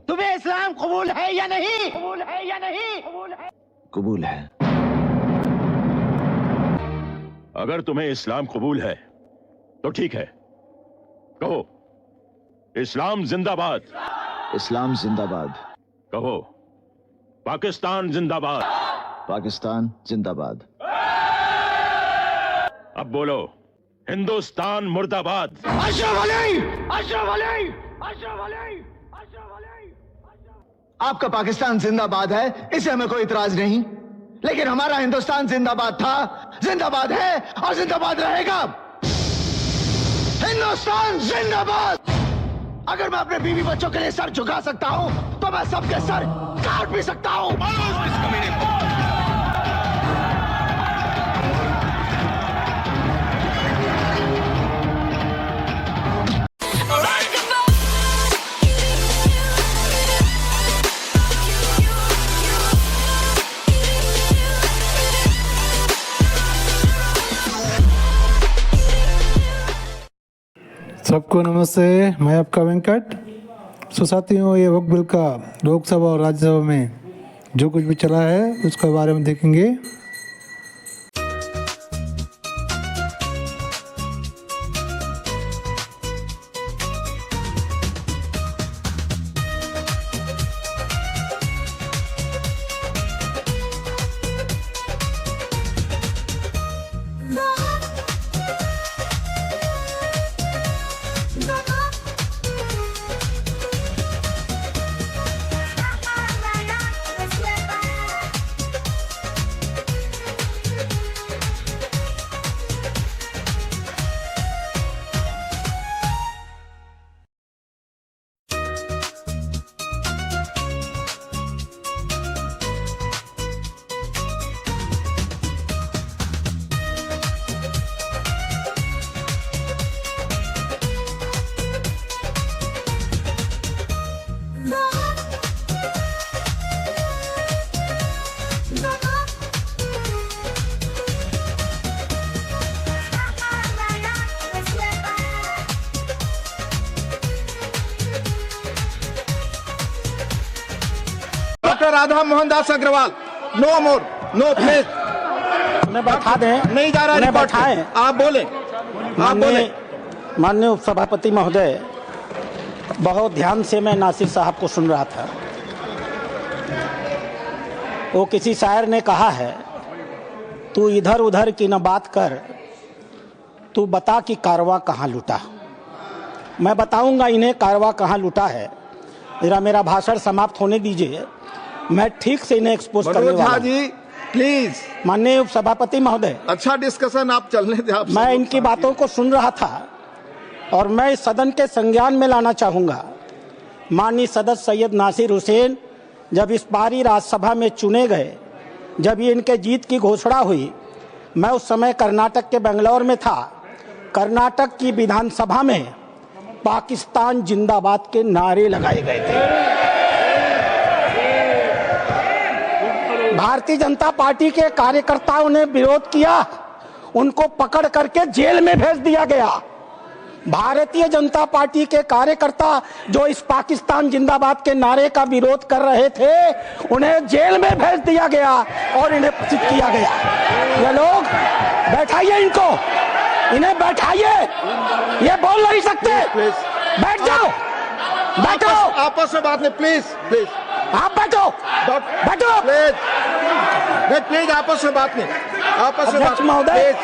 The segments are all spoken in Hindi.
तुम्हें इस्लाम कबूल है या नहीं? कबूल है या नहीं? कबूल है? कबूल है। अगर तुम्हें इस्लाम कबूल है तो ठीक है, कहो इस्लाम जिंदाबाद। इस्लाम जिंदाबाद। कहो पाकिस्तान जिंदाबाद। पाकिस्तान जिंदाबाद। अब बोलो हिंदुस्तान मुर्दाबाद। अशरफ अली! अशरफ अली! अशरफ अली! अशरफ अली! आपका पाकिस्तान जिंदाबाद है, इसे हमें कोई इतराज नहीं, लेकिन हमारा हिंदुस्तान जिंदाबाद था, जिंदाबाद है और जिंदाबाद रहेगा। हिंदुस्तान जिंदाबाद। अगर मैं अपने बीवी बच्चों के लिए सर झुका सकता हूं तो मैं सबके सर काट भी सकता हूं। सबको नमस्ते, मैं आपका वेंकट। सो साथियों, ये वक्फ बिल का लोकसभा और राज्यसभा में जो कुछ भी चला है उसके बारे में देखेंगे। Doctor Radha Mohan Das Agrawal, no more, no please. उन्हें बैठा दें। नहीं जा रहा, उन्हें रिकॉर्ड बैठाएं। आप बोले, आप बोले। माननीय उपसभापति महोदय, बहुत ध्यान से मैं नासिर साहब को सुन रहा था। वो किसी शायर ने कहा है, तू इधर उधर की न बात कर, तू बता कि कारवां कहाँ लुटा। मैं बताऊंगा इन्हें कारवां कहाँ लुटा है। मेरा भाषण समाप्त होने दीजिए, मैं ठीक से इन्हें एक्सपोज करने वाला हूं। जी प्लीज। माननीय उपसभापति महोदय, अच्छा डिस्कशन आप चलने दें। आप मैं इनकी बातों को सुन रहा था और मैं इस सदन के संज्ञान में लाना चाहूंगा। माननीय सदस्य सैयद नासिर हुसैन जब इस बारी राज्यसभा में चुने गए, जब ये इनके जीत की घोषणा हुई, मैं उस समय कर्नाटक के बेंगलोर में था। कर्नाटक की विधानसभा में पाकिस्तान जिंदाबाद के नारे लगाए गए थे। भारतीय जनता पार्टी के कार्यकर्ताओं ने विरोध किया, उनको पकड़ करके जेल में भेज दिया गया। भारतीय जनता पार्टी के कार्यकर्ता जो इस पाकिस्तान जिंदाबाद के नारे का विरोध कर रहे थे, उन्हें जेल में भेज दिया गया और इन्हें प्रसिद्ध किया गया। ये लोग बैठाइए, इन्हें बैठाइए, ये बोल नहीं सकते। बैठ जाओ, बैठो। आपस में बात नहीं, प्लीज प्लीज। आप बैठो, बैठो प्लीज, प्लीज आपस में बात नहीं, आपस में बात महोदय। प्लीज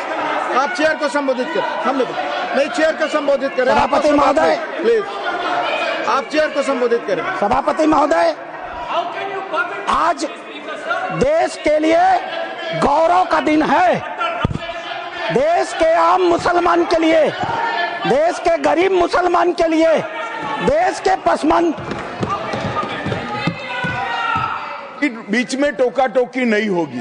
आप चेयर को संबोधित करें। हमने नहीं, चेयर को संबोधित करें। सभापति महोदय, प्लीज आप चेयर को संबोधित करें। सभापति महोदय, आज देश के लिए गौरव का दिन है। देश के आम मुसलमान के लिए, देश के गरीब मुसलमान के लिए, देश के पसमंद बीच में टोका टोकी नहीं होगी,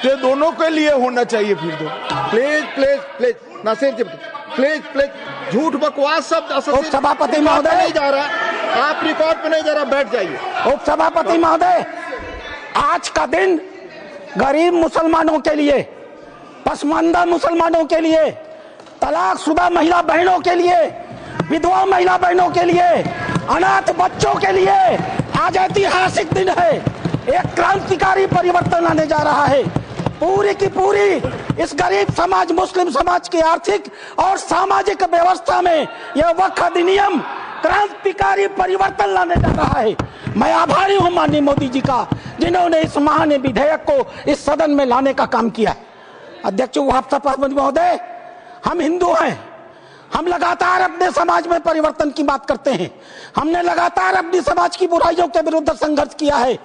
तो दोनों के लिए होना चाहिए। फिर तो please please please Nasir ji, please please. झूठ बकवास सब उपसभापति महोदय नहीं जा रहा, आप रिकॉर्ड पे नहीं जा रहा, बैठ जाइए। उपसभापति महोदय, आज का दिन गरीब मुसलमानों के लिए, पसमानदा मुसलमानों के लिए, तलाकशुदा महिला बहनों के लिए, विधवा महिला बहनों के लिए, अनाथ बच्चों के लिए आज ऐतिहासिक दिन है, एक क्रांतिकारी परिवर्तन आने जा रहा है। पूरी की पूरी इस गरीब समाज, मुस्लिम समाज की आर्थिक और सामाजिक व्यवस्था में यह वक्फ अधिनियम क्रांतिकारी परिवर्तन लाने जा रहा है। मैं आभारी हूं माननीय मोदी जी का, जिन्होंने इस महान विधेयक को इस सदन में लाने का काम किया। अध्यक्ष सभापति महोदय, हम हिंदू हैं, हम लगातार अपने समाज में परिवर्तन की बात करते हैं। हमने लगातार अपनी समाज की बुराइयों के विरुद्ध संघर्ष किया है।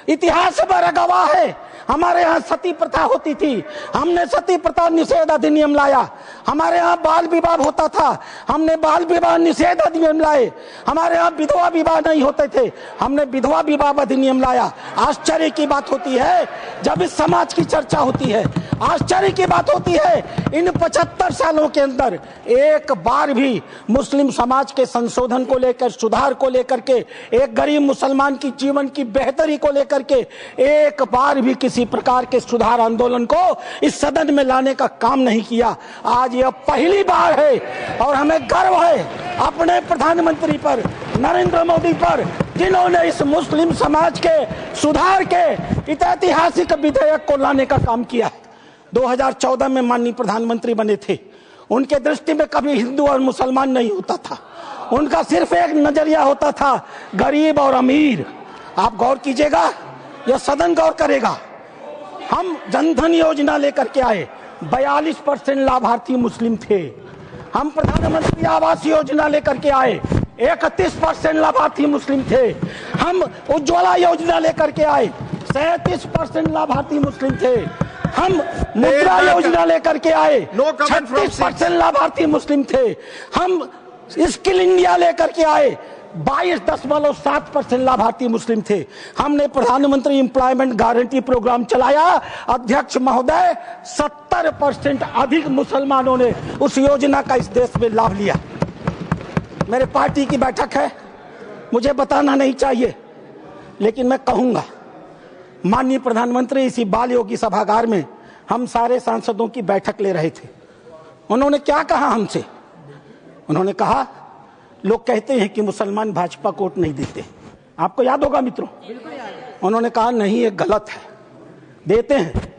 इतिहास हमारा गवाह है। हमारे यहाँ सती प्रथा होती थी, हमने सती प्रथा निषेध अधिनियम लाया। हमारे यहाँ बाल विवाह होता था, हमने बाल विवाह निषेध अधिनियम लाए। हमारे यहाँ विधवा विवाह नहीं होते थे, हमने विधवा विवाह अधिनियम लाया। आश्चर्य की बात होती है जब इस समाज की चर्चा होती है, आश्चर्य की बात होती है इन 75 सालों के अंदर एक बार भी मुस्लिम समाज के संशोधन को लेकर, सुधार को लेकर के, एक गरीब मुसलमान की जीवन की बेहतरी को लेकर के एक बार भी किसी प्रकार के सुधार आंदोलन को इस सदन में लाने का काम नहीं किया। आज यह पहली बार है और हमें गर्व है अपने प्रधानमंत्री पर, नरेंद्र मोदी पर, जिन्होंने इस मुस्लिम समाज के सुधार के ऐतिहासिक विधेयक को लाने का काम किया है। 2014 में माननीय प्रधानमंत्री बने थे। उनके दृष्टि में कभी हिंदू और मुसलमान नहीं होता था, उनका सिर्फ एक नजरिया होता था, गरीब और अमीर। आप गौर कीजिएगा, यह सदन गौर करेगा। हम जनधन योजना लेकर के आए, 42% लाभार्थी मुस्लिम थे। हम प्रधानमंत्री आवास योजना लेकर के आए, 31% लाभार्थी मुस्लिम थे। हम उज्ज्वला योजना लेकर के आए, 37% लाभार्थी मुस्लिम थे। हम मुद्रा योजना लेकर के आए, 36% लाभार्थी मुस्लिम थे। हम स्किल इंडिया लेकर के आए, 22.7% लाभार्थी मुस्लिम थे। हमने प्रधानमंत्री एम्प्लॉयमेंट गारंटी प्रोग्राम चलाया। अध्यक्ष महोदय, 70% अधिक मुसलमानों ने उस योजना का इस देश में लाभ लिया। मेरे पार्टी की बैठक है, मुझे बताना नहीं चाहिए, लेकिन मैं कहूंगा, माननीय प्रधानमंत्री इसी बाल योगी सभागार में हम सारे सांसदों की बैठक ले रहे थे। उन्होंने क्या कहा हमसे? उन्होंने कहा, लोग कहते हैं कि मुसलमान भाजपा को वोट नहीं देते। आपको याद होगा मित्रों, उन्होंने कहा नहीं, ये गलत है, देते हैं।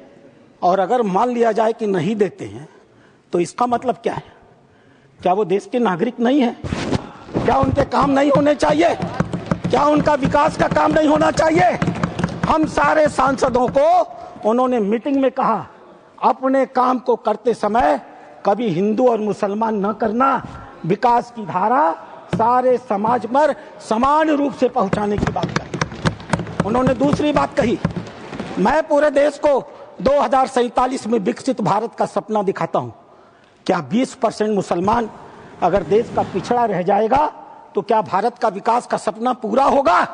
और अगर मान लिया जाए कि नहीं देते हैं तो इसका मतलब क्या है? क्या वो देश के नागरिक नहीं है? क्या उनके काम नहीं होने चाहिए? क्या उनका विकास का काम नहीं होना चाहिए? हम सारे सांसदों को उन्होंने मीटिंग में कहा, अपने काम को करते समय कभी हिंदू और मुसलमान न करना, विकास की धारा सारे समाज पर समान रूप से पहुंचाने की बात कही। उन्होंने दूसरी बात कही, मैं पूरे देश को 2047 में विकसित भारत का सपना दिखाता हूं। क्या 20% मुसलमान अगर देश का पिछड़ा रह जाएगा तो क्या भारत का विकास का सपना पूरा होगा?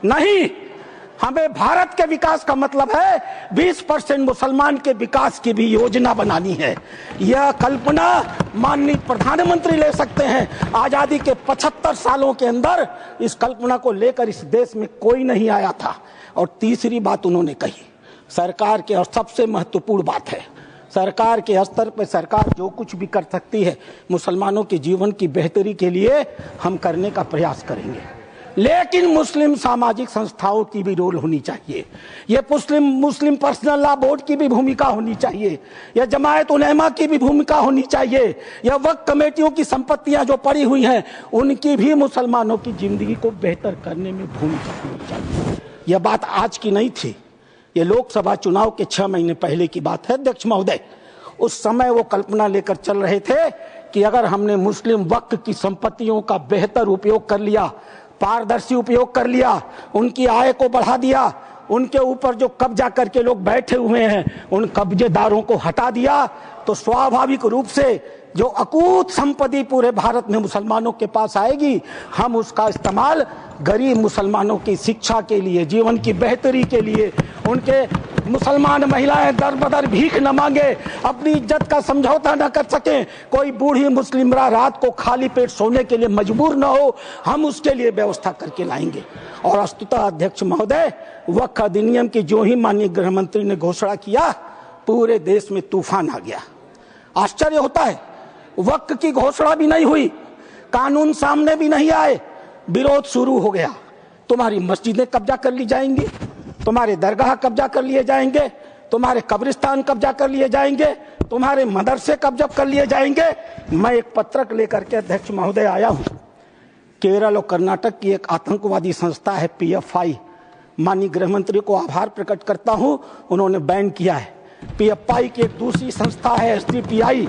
नहीं। हमें भारत के विकास का मतलब है 20% मुसलमान के विकास की भी योजना बनानी है। यह कल्पना माननीय प्रधानमंत्री ले सकते हैं। आजादी के 75 सालों के अंदर इस कल्पना को लेकर इस देश में कोई नहीं आया था। और तीसरी बात उन्होंने कही, सरकार के, और सबसे महत्वपूर्ण बात है, सरकार के स्तर पर सरकार जो कुछ भी कर सकती है मुसलमानों के जीवन की बेहतरी के लिए हम करने का प्रयास करेंगे। लेकिन मुस्लिम सामाजिक संस्थाओं की भी रोल होनी चाहिए। ये मुस्लिम पर्सनल लॉ बोर्ड की भी भूमिका होनी चाहिए। यह जमायत उलेमा की भी भूमिका होनी चाहिए। यह वक्फ कमेटियों की संपत्तियां जो पड़ी हुई हैं उनकी भी मुसलमानों की जिंदगी को बेहतर करने में भूमिका होनी चाहिए। यह बात आज की नहीं थी, ये लोकसभा चुनाव के 6 महीने पहले की बात है अध्यक्ष महोदय। उस समय वो कल्पना लेकर चल रहे थे कि अगर हमने मुस्लिम वक्फ की संपत्तियों का बेहतर उपयोग कर लिया, पारदर्शी उपयोग कर लिया, उनकी आय को बढ़ा दिया, उनके ऊपर जो कब्जा करके लोग बैठे हुए हैं उन कब्जेदारों को हटा दिया, तो स्वाभाविक रूप से जो अकूत संपत्ति पूरे भारत में मुसलमानों के पास आएगी, हम उसका इस्तेमाल गरीब मुसलमानों की शिक्षा के लिए, जीवन की बेहतरी के लिए, उनके मुसलमान महिलाएं दर बदर भीख न मांगे, अपनी इज्जत का समझौता न कर सकें, कोई बूढ़ी मुस्लिम रात को खाली पेट सोने के लिए मजबूर न हो, हम उसके लिए व्यवस्था करके लाएंगे। और वस्तुतः अध्यक्ष महोदय, वक्फ अधिनियम की जो ही माननीय गृह मंत्री ने घोषणा किया, पूरे देश में तूफान आ गया। आश्चर्य होता है, वक्फ की घोषणा भी नहीं हुई, कानून सामने भी नहीं आए, विरोध शुरू हो गया। तुम्हारी मस्जिदें कब्जा कर ली जाएंगी, तुम्हारे दरगाह कब्जा कर लिए जाएंगे, तुम्हारे कब्रिस्तान कब्जा कर लिए जाएंगे, तुम्हारे मदरसे कब्जा कर लिए जाएंगे। मैं एक पत्रक लेकर के अध्यक्ष महोदय आया हूं। केरल और कर्नाटक की एक आतंकवादी संस्था है PFI। माननीय गृह मंत्री को आभार प्रकट करता हूं, उन्होंने बैन किया है। PFI की एक दूसरी संस्था है SDPI।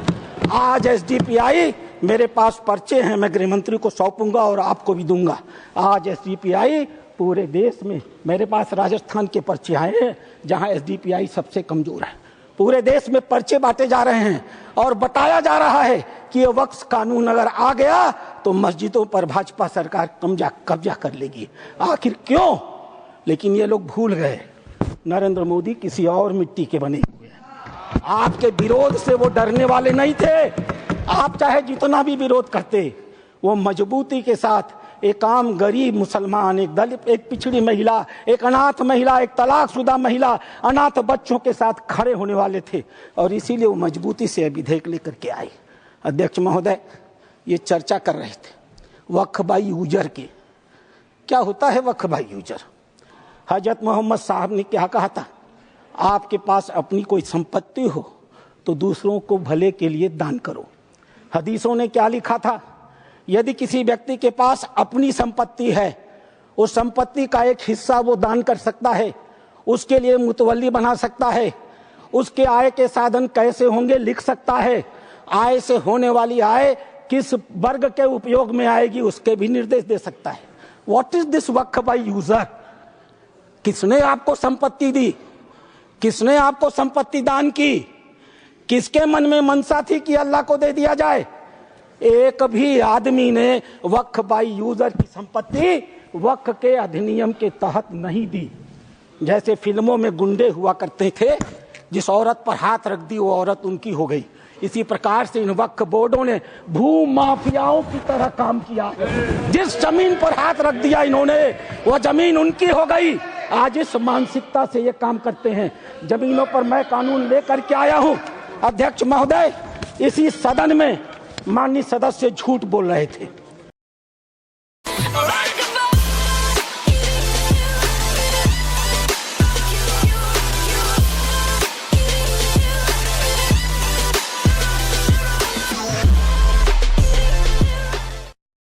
आज SDPI मेरे पास पर्चे हैं, मैं गृह मंत्री को सौंपूंगा और आपको भी दूंगा। आज SDPI पूरे देश में, मेरे पास राजस्थान के पर्चे आए हैं जहां SDPI सबसे कमजोर है। पूरे देश में पर्चे बांटे जा रहे हैं और बताया जा रहा है कि ये वक्फ कानून अगर आ गया तो मस्जिदों पर भाजपा सरकार कब्जा कर लेगी। आखिर क्यों? लेकिन ये लोग भूल गए नरेंद्र मोदी किसी और मिट्टी के बने हुए हैं। आपके विरोध से वो डरने वाले नहीं थे। आप चाहे जितना भी विरोध करते, वो मजबूती के साथ एक आम गरीब मुसलमान, एक दलित, एक पिछड़ी महिला, एक अनाथ महिला, एक तलाकशुदा महिला, अनाथ बच्चों के साथ खड़े होने वाले थे और इसीलिए वो मजबूती से विधेयक लेकर के आए। अध्यक्ष महोदय, ये चर्चा कर रहे थे वक्फ बाई यूजर की। क्या होता है वक्फ बाई यूजर? हजरत मोहम्मद साहब ने क्या कहा था? आपके पास अपनी कोई संपत्ति हो तो दूसरों को भले के लिए दान करो। हदीसों ने क्या लिखा था? यदि किसी व्यक्ति के पास अपनी संपत्ति है, उस संपत्ति का एक हिस्सा वो दान कर सकता है, उसके लिए मुतवल्ली बना सकता है, उसके आय के साधन कैसे होंगे लिख सकता है, आय से होने वाली आय किस वर्ग के उपयोग में आएगी उसके भी निर्देश दे सकता है। What is this Waqf by user? किसने आपको संपत्ति दी? किसने आपको संपत्ति दान की? किसके मन में मनसा थी कि अल्लाह को दे दिया जाए? एक भी आदमी ने वक्फ बाई यूजर की संपत्ति वक्फ के अधिनियम के तहत नहीं दी। जैसे फिल्मों में गुंडे हुआ करते थे, जिस औरत पर हाथ रख दी वो औरत उनकी हो गई। इसी प्रकार से इन वक्फ बोर्डों ने भू माफियाओं की तरह काम किया। जिस जमीन पर हाथ रख दिया इन्होंने, वह जमीन उनकी हो गई। आज इस मानसिकता से ये काम करते हैं। जमीनों पर मैं कानून लेकर के आया हूं। अध्यक्ष महोदय, इसी सदन में माननीय सदस्य झूठ बोल रहे थे।